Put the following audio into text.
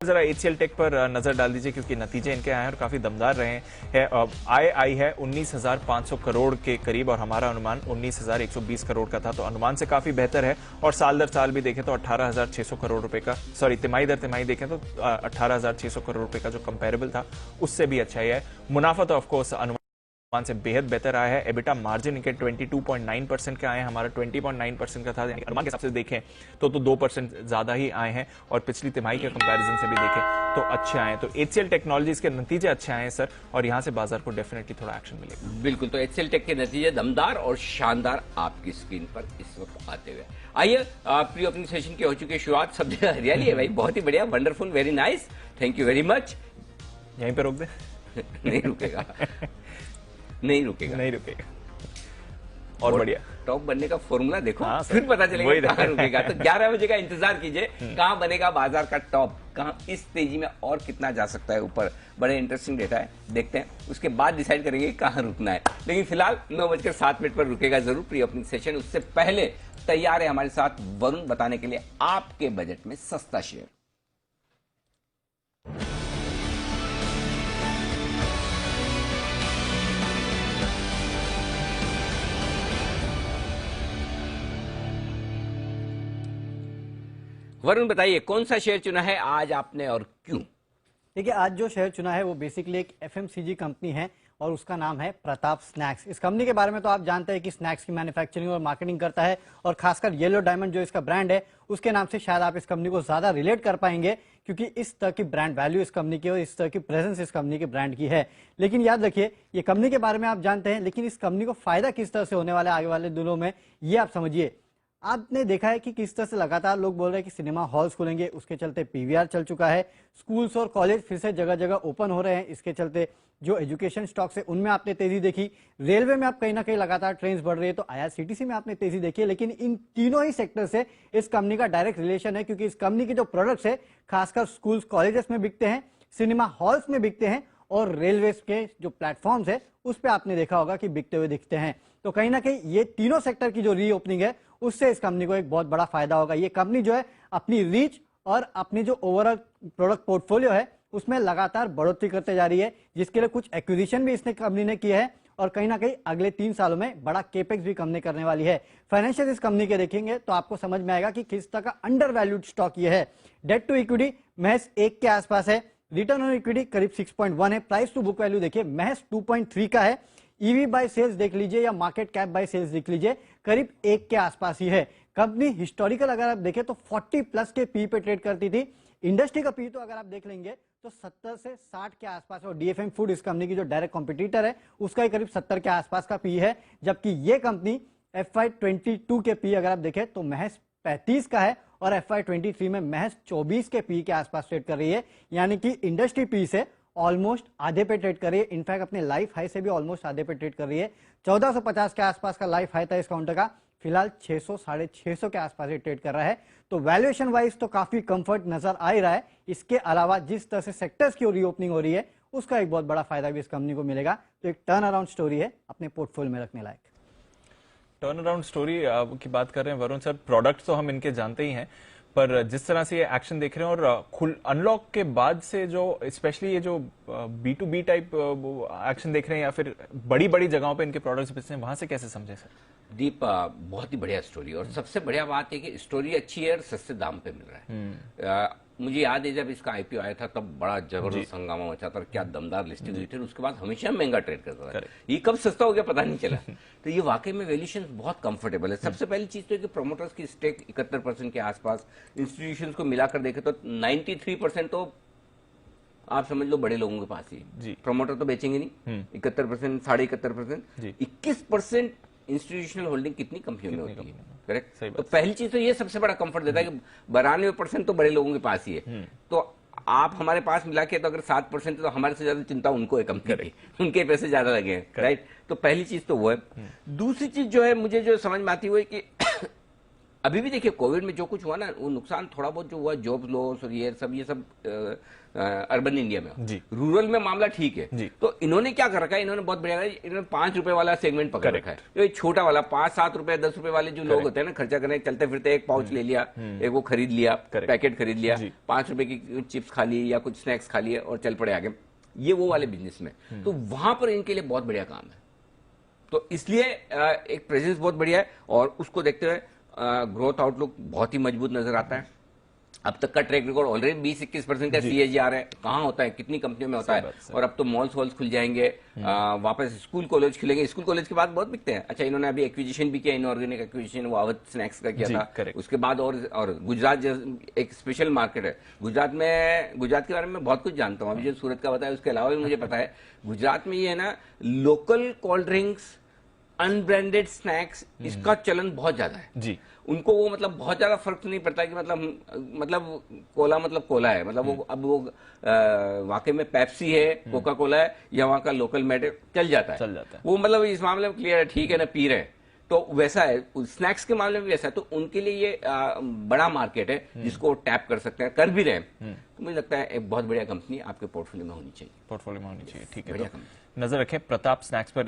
जरा HCL take पर नजर डाल दीजिए क्योंकि नतीजे इनके आए हैं और काफी दमदार रहे हैं। आय आई है 19,500 करोड़ के करीब और हमारा अनुमान 19,120 करोड़ का था, तो अनुमान से काफी बेहतर है। और साल दर साल भी देखें तो 18,600 करोड़ रुपए का, सॉरी तिमाही दर तिमाही देखें तो 18,600 करोड़ रुपए का जो कंपेरेबल था उससे भी अच्छा ही है। मुनाफा तो ऑफकोर्स अनुमान से बेहद बेहतर आया है। एबिटा मार्जिन इनके 22.9% के आए हैं, हमारा 20.9% का था। अनुमान के हिसाब से देखें तो 2% ज्यादा ही आए हैं और पिछली तिमाही के कंपैरिजन से भी देखें तो अच्छे आए हैं। तो एचसीएल टेक्नोलॉजीज के नतीजे अच्छे आए हैं सर, और यहां से बाजार को डेफिनेटली थोड़ा एक्शन मिलेगा। बिल्कुल, तो एचसीएल टेक के नतीजे दमदार और शानदार आपकी स्क्रीन पर इस वक्त आते हुए। आइए, प्री ओपनिंग सेशन की हो चुकी है शुरुआत। सब जगह हरियाली है भाई, बहुत ही बढ़िया, wonderful, very nice, thank you very much. यहीं पे रोक दे? नहीं रुकेगा, नहीं रुकेगा, नहीं रुकेगा। और बढ़िया टॉप बनने का फॉर्मूला देखो, हाँ फिर पता चलेगा कहां रुकेगा। तो 11 बजे का इंतजार कीजिए, कहां बनेगा बाजार का टॉप, कहां इस तेजी में और कितना जा सकता है ऊपर। बड़े इंटरेस्टिंग डेटा है, देखते हैं, उसके बाद डिसाइड करेंगे कहां रुकना है। लेकिन फिलहाल 9:07 पर रुकेगा जरूर प्री ओपनिंग सेशन। उससे पहले तैयार है हमारे साथ वरुण बताने के लिए आपके बजट में सस्ता शेयर। वरुण बताइए, कौन सा शेयर चुना है आज आपने और क्यों? देखिए, आज जो शेयर चुना है वो बेसिकली एक एफएमसीजी कंपनी है और उसका नाम है प्रताप स्नैक्स। इस कंपनी के बारे में तो आप जानते हैं कि स्नैक्स की मैन्युफैक्चरिंग और मार्केटिंग करता है, और खासकर येलो डायमंड जो इसका ब्रांड है उसके नाम से शायद आप इस कंपनी को ज्यादा रिलेट कर पाएंगे, क्योंकि इस तरह की ब्रांड वैल्यू इस कंपनी की और इस तरह की प्रेजेंस इस कंपनी के ब्रांड की है। लेकिन याद रखिए, ये कंपनी के बारे में आप जानते हैं, लेकिन इस कंपनी को फायदा किस तरह से होने वाला है आगे वाले दिनों में, ये आप समझिए। आपने देखा है कि किस तरह से लगातार लोग बोल रहे हैं कि सिनेमा हॉल्स खुलेंगे, उसके चलते पीवीआर चल चुका है। स्कूल्स और कॉलेज फिर से जगह जगह ओपन हो रहे हैं, इसके चलते जो एजुकेशन स्टॉक्स है उनमें आपने तेजी देखी। रेलवे में आप कहीं ना कहीं लगातार ट्रेन्स बढ़ रही है, तो आईआरसीटीसी में आपने तेजी देखी है। लेकिन इन तीनों ही सेक्टर से इस कंपनी का डायरेक्ट रिलेशन है, क्योंकि इस कंपनी के जो प्रोडक्ट्स है खासकर स्कूल्स कॉलेजेस में बिकते हैं, सिनेमा हॉल्स में बिकते हैं, और रेलवे के जो प्लेटफॉर्म्स है उस पर आपने देखा होगा कि बिकते हुए दिखते हैं। तो कहीं ना कहीं ये तीनों सेक्टर की जो रीओपनिंग है उससे इस कंपनी को एक बहुत बड़ा फायदा होगा। ये कंपनी जो है अपनी रीच और अपनी जो ओवरऑल प्रोडक्ट पोर्टफोलियो है उसमें लगातार बढ़ोतरी करते जा रही है, जिसके लिए कुछ एक्विजिशन भी इसने कंपनी ने किया है, और कहीं ना कहीं अगले 3 सालों में बड़ा केपेक्स भी कंपनी करने वाली है। फाइनेंशियल इस कंपनी के देखेंगे तो आपको समझ में आएगा कि किस तरह का अंडर वैल्यूड स्टॉक ये है। डेट टू इक्विटी महज 1 के आसपास है, रिटर्न ऑन इक्विटी करीब 6.1 है, प्राइस टू बुक वैल्यू देखिए महज 2.3 का है, ईवी बाय सेल्स देख लीजिए या मार्केट कैप बाय सेल्स देख लीजिए करीब 1 के आसपास ही है। कंपनी हिस्टोरिकल अगर आप देखें तो 40+ के पी पे ट्रेड करती थी। इंडस्ट्री का पी तो अगर आप देख लेंगे तो 70 से 60 के आसपास, और डीएफएम फूड इस कंपनी की जो डायरेक्ट कॉम्पिटिटर है उसका ही करीब 70 के आसपास का पी है, जबकि ये कंपनी FY22 के पी अगर आप देखें तो महज 35 का है, और FY23 में महज 24 के पी के आसपास ट्रेड कर रही है, यानी कि इंडस्ट्री पी से ऑलमोस्ट आधे पे ट्रेड कर रही है। इनफैक्ट अपने लाइफ हाई से भी ऑलमोस्ट आधे पे ट्रेड कर रही है। 1450 के आसपास का लाइफ हाई था इस काउंटर का, फिलहाल 600 साढ़े 600 के आसपास ही ट्रेड कर रहा है। तो वैल्यूएशन वाइज तो काफी कंफर्ट नजर आ ही रहा है। इसके अलावा जिस तरह से सेक्टर्स की रीओपनिंग हो रही है उसका एक बहुत बड़ा फायदा भी इस कंपनी को मिलेगा। तो एक टर्न अराउंड स्टोरी है अपने पोर्टफोलियो में रखने लायक। टर्न अराउंड स्टोरी की बात कर रहे हैं वरुण सर, प्रोडक्ट्स तो हम इनके जानते ही हैं, पर जिस तरह से ये एक्शन देख रहे हैं और अनलॉक के बाद से जो स्पेशली ये जो B2B टाइप एक्शन देख रहे हैं या फिर बड़ी बड़ी जगहों पे इनके प्रोडक्ट्स बेचते हैं, वहां से कैसे समझे सर? दीप, बहुत ही बढ़िया स्टोरी, और सबसे बढ़िया बात है कि स्टोरी अच्छी है और सस्ते दाम पे मिल रहा है। मुझे याद है जब इसका आईपीओ आया था तब बड़ा जबरदस्त हंगामा मचा था, क्या दमदार लिस्टिंग हुई थी, उसके बाद हमेशा महंगा ट्रेड करता था। ये कब सस्ता हो गया पता नहीं चला। तो ये वाकई में वैल्यूएशन बहुत कंफर्टेबल है। सबसे पहली चीज तो है कि प्रोमोटर्स की स्टेक 71% के आसपास, इंस्टीट्यूशंस को मिलाकर देखे तो 93% तो आप समझ लो बड़े लोगों के पास ही, प्रोमोटर तो बेचेंगे नहीं। 71%, 71.5%, 21% इंस्टीट्यूशनल होल्डिंग कितनी कंपनियों में होती है, करेक्ट? तो पहली चीज तो ये सबसे बड़ा कंफर्ट देता है कि 92% तो बड़े लोगों के पास ही है। तो आप हमारे पास मिला के तो अगर 7% है तो हमारे से ज्यादा चिंता उनको है कंपनी की, उनके पैसे ज्यादा लगे हैं, राइट? तो पहली चीज तो वो है। दूसरी चीज जो है मुझे जो समझ में आती है वो है कि अभी भी देखिए कोविड में जो कुछ हुआ ना, वो नुकसान थोड़ा बहुत जो हुआ, जॉब लॉस और ये सब अर्बन इंडिया में। जी। रूरल में मामला ठीक है। जी। तो इन्होंने क्या कर रखा है, इन्होंने बहुत बढ़िया, इन्होंने 5 रुपए वाला सेगमेंट पकड़ रखा है। जो छोटा वाला 5-7 रुपए 10 रुपए वाले जो लोग होते हैं ना, खर्चा करने चलते फिरते, एक पाउच ले लिया, एक वो खरीद लिया, पैकेट खरीद लिया, 5 रुपए की चिप्स खा ली या कुछ स्नैक्स खा लिए और चल पड़े आगे, ये वो वाले बिजनेस में। तो वहां पर इनके लिए बहुत बढ़िया काम है। तो इसलिए एक प्रेजेंस बहुत बढ़िया है और उसको देखते हुए ग्रोथ आउटलुक बहुत ही मजबूत नजर आता है। अब तक का ट्रैक रिकॉर्ड ऑलरेडी 20-21% का CAGR है। कहाँ होता है, कितनी कंपनियों में होता है। और अब तो मॉल्स वॉल्स खुल जाएंगे, वापस स्कूल कॉलेज खुलेंगे। स्कूल कॉलेज के बाद बहुत बिकते हैं। अच्छा, इन्होंने अभी एक्विजिशन भी किया, इनऑर्गेनिक एक्विजिशन, वो अवध स्नैक्स का किया था। उसके बाद और गुजरात एक स्पेशल मार्केट है। गुजरात के बारे में बहुत कुछ जानता हूँ। अभी जो सूरत का बताया उसके अलावा भी मुझे पता है। गुजरात में ये है ना, local cold drinks, unbranded snacks, इसका चलन बहुत ज्यादा है जी। उनको वो मतलब बहुत ज्यादा फर्क नहीं पड़ता कि मतलब कोला है, मतलब वो अब वो वाकई में पेप्सी है, कोका कोला है या वहां का लोकल मेड चल जाता है। वो मतलब इस मामले में क्लियर है, ठीक है ना, पी रहे हैं। तो वैसा है, स्नैक्स के मामले में भी वैसा है। तो उनके लिए ये बड़ा मार्केट है जिसको टैप कर सकते हैं, कर भी रहे हैं। तो मुझे लगता है एक बहुत बढ़िया कंपनी आपके पोर्टफोलियो में होनी चाहिए। ठीक है, तो नजर रखें प्रताप स्नैक्स पर।